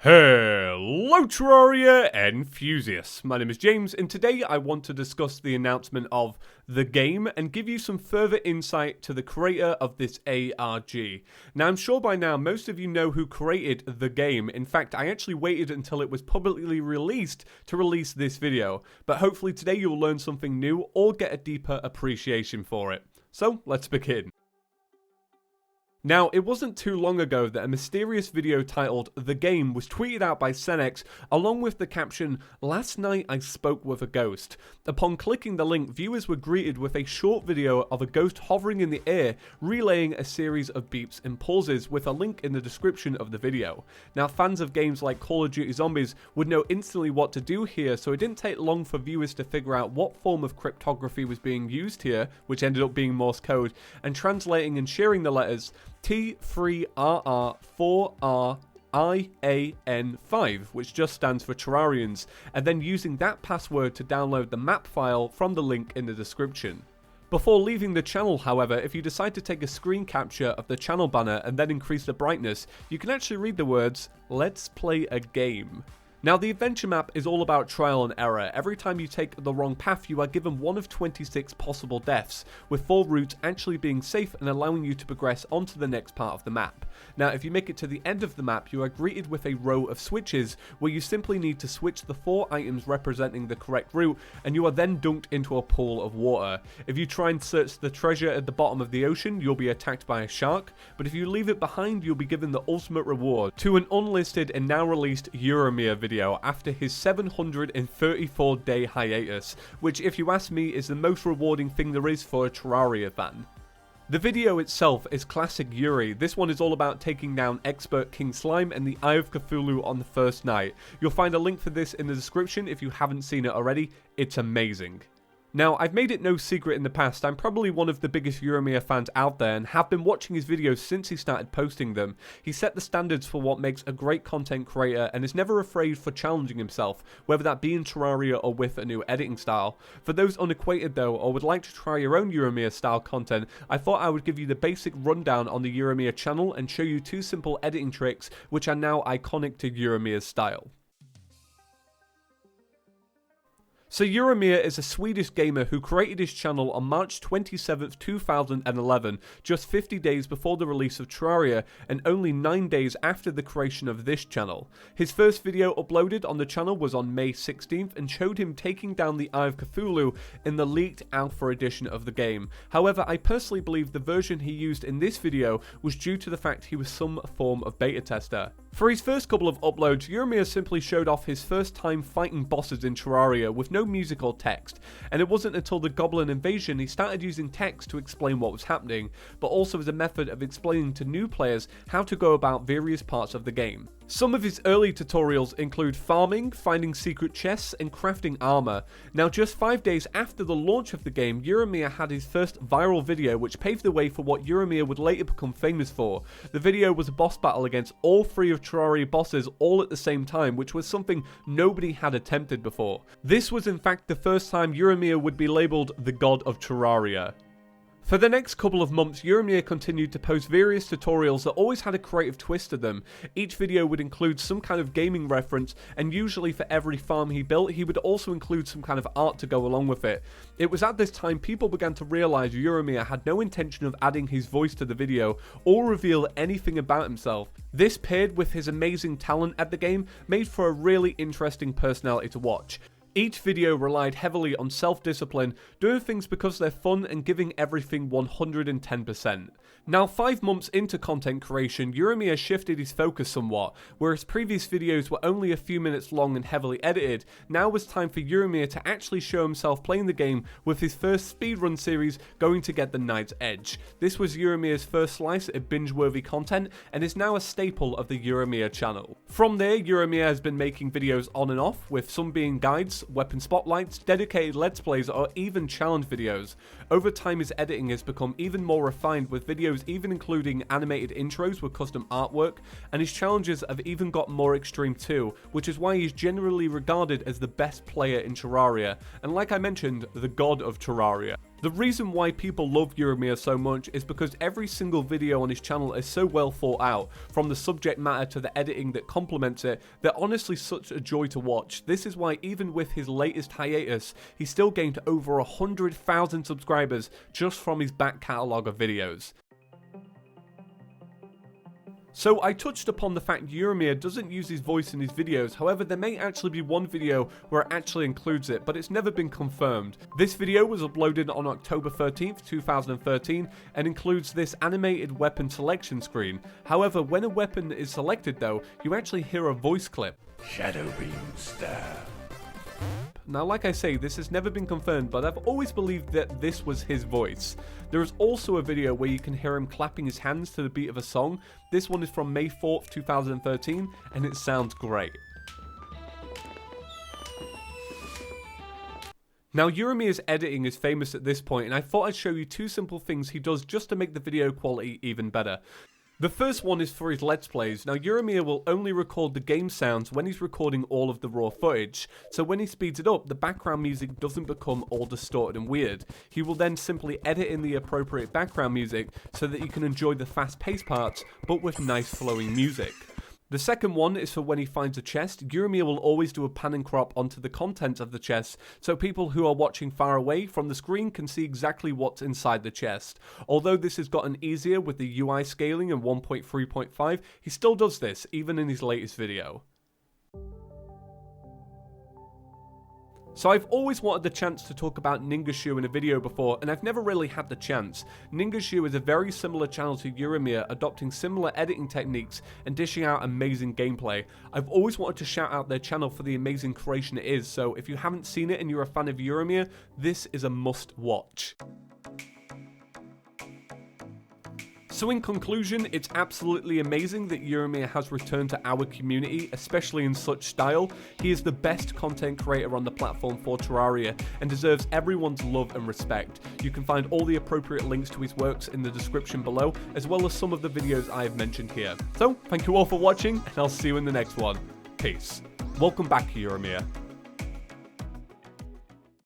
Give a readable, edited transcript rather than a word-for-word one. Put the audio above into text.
Hello Terraria enthusiasts, my name is James and today I want to discuss the announcement of the game and give you some further insight to the creator of this ARG. Now I'm sure by now most of you know who created the game. In fact, I actually waited until it was publicly released to release this video, but hopefully today you'll learn something new or get a deeper appreciation for it. So let's begin. Now, it wasn't too long ago that a mysterious video titled The Game was tweeted out by Senex along with the caption, "Last night I spoke with a ghost." Upon clicking the link, viewers were greeted with a short video of a ghost hovering in the air, relaying a series of beeps and pauses with a link in the description of the video. Now, fans of games like Call of Duty Zombies would know instantly what to do here, so it didn't take long for viewers to figure out what form of cryptography was being used here, which ended up being Morse code, and translating and sharing the letters T3RR4RIAN5, which just stands for Terrarians, and then using that password to download the map file from the link in the description. Before leaving the channel, however, if you decide to take a screen capture of the channel banner and then increase the brightness, you can actually read the words, "Let's play a game." Now, the adventure map is all about trial and error. Every time you take the wrong path, you are given one of 26 possible deaths, with 4 routes actually being safe and allowing you to progress onto the next part of the map. Now, if you make it to the end of the map, you are greeted with a row of switches, where you simply need to switch the 4 items representing the correct route, and you are then dunked into a pool of water. If you try and search the treasure at the bottom of the ocean, you'll be attacked by a shark, but if you leave it behind, you'll be given the ultimate reward to an unlisted and now released Yrimir video after his 734-day hiatus, which if you ask me is the most rewarding thing there is for a Terraria fan. The video itself is classic Yuri. This one is all about taking down expert King Slime and the Eye of Cthulhu on the first night. You'll find a link for this in the description if you haven't seen it already. It's amazing. Now, I've made it no secret in the past, I'm probably one of the biggest Yrimir fans out there and have been watching his videos since he started posting them. He set the standards for what makes a great content creator and is never afraid for challenging himself, whether that be in Terraria or with a new editing style. For those unacquainted though, or would like to try your own Yrimir style content, I thought I would give you the basic rundown on the Yrimir channel and show you 2 simple editing tricks which are now iconic to Yrimir's style. So Yrimir is a Swedish gamer who created his channel on March 27th, 2011, just 50 days before the release of Terraria and only 9 days after the creation of this channel. His first video uploaded on the channel was on May 16th and showed him taking down the Eye of Cthulhu in the leaked alpha edition of the game. However, I personally believe the version he used in this video was due to the fact he was some form of beta tester. For his first couple of uploads, Yrimir simply showed off his first time fighting bosses in Terraria with no music or text, and it wasn't until the Goblin invasion he started using text to explain what was happening, but also as a method of explaining to new players how to go about various parts of the game. Some of his early tutorials include farming, finding secret chests, and crafting armor. Now, just 5 days after the launch of the game, Yrimir had his first viral video which paved the way for what Yrimir would later become famous for. The video was a boss battle against all 3 of Terraria bosses all at the same time, which was something nobody had attempted before. This was in fact the first time Yrimir would be labelled the God of Terraria. For the next couple of months, Yrimir continued to post various tutorials that always had a creative twist to them. Each video would include some kind of gaming reference, and usually for every farm he built, he would also include some kind of art to go along with it. It was at this time people began to realise Yrimir had no intention of adding his voice to the video or reveal anything about himself. This paired with his amazing talent at the game made for a really interesting personality to watch. Each video relied heavily on self-discipline, doing things because they're fun and giving everything 110%. Now, 5 months into content creation, Yrimir shifted his focus somewhat. Whereas previous videos were only a few minutes long and heavily edited, now was time for Yrimir to actually show himself playing the game with his first speedrun series going to get the Knight's Edge. This was Yrimir's first slice at binge-worthy content and is now a staple of the Yrimir channel. From there, Yrimir has been making videos on and off, with some being guides, weapon spotlights, dedicated let's plays, or even challenge videos. Over time, his editing has become even more refined, with videos videos even including animated intros with custom artwork, and his challenges have even got more extreme too, which is why he's generally regarded as the best player in Terraria, and like I mentioned, the god of Terraria. The reason why people love Yrimir so much is because every single video on his channel is so well thought out, from the subject matter to the editing that complements it. They're honestly such a joy to watch. This is why even with his latest hiatus, he still gained over 100,000 subscribers just from his back catalogue of videos. So I touched upon the fact Yrimir doesn't use his voice in his videos, however there may actually be one video where it actually includes it, but it's never been confirmed. This video was uploaded on October 13th, 2013 and includes this animated weapon selection screen. However, when a weapon is selected though, you actually hear a voice clip. Shadow beam stab. Now, like I say, this has never been confirmed, but I've always believed that this was his voice. There is also a video where you can hear him clapping his hands to the beat of a song. This one is from May 4th, 2013, and it sounds great. Now, Yrimir's editing is famous at this point, and I thought I'd show you two simple things he does just to make the video quality even better. The first one is for his Let's Plays. Now, Yrimir will only record the game sounds when he's recording all of the raw footage, so when he speeds it up, the background music doesn't become all distorted and weird. He will then simply edit in the appropriate background music so that you can enjoy the fast-paced parts, but with nice flowing music. The second one is for when he finds a chest. Yrimir will always do a pan and crop onto the content of the chest, so people who are watching far away from the screen can see exactly what's inside the chest. Although this has gotten easier with the UI scaling in 1.3.5, he still does this, even in his latest video. So I've always wanted the chance to talk about Ningashu in a video before, and I've never really had the chance. Ningashu is a very similar channel to Yrimir, adopting similar editing techniques and dishing out amazing gameplay. I've always wanted to shout out their channel for the amazing creation it is, so if you haven't seen it and you're a fan of Yrimir, this is a must watch. So in conclusion, it's absolutely amazing that Yrimir has returned to our community, especially in such style. He is the best content creator on the platform for Terraria and deserves everyone's love and respect. You can find all the appropriate links to his works in the description below, as well as some of the videos I have mentioned here. So, thank you all for watching, and I'll see you in the next one. Peace. Welcome back, Yrimir.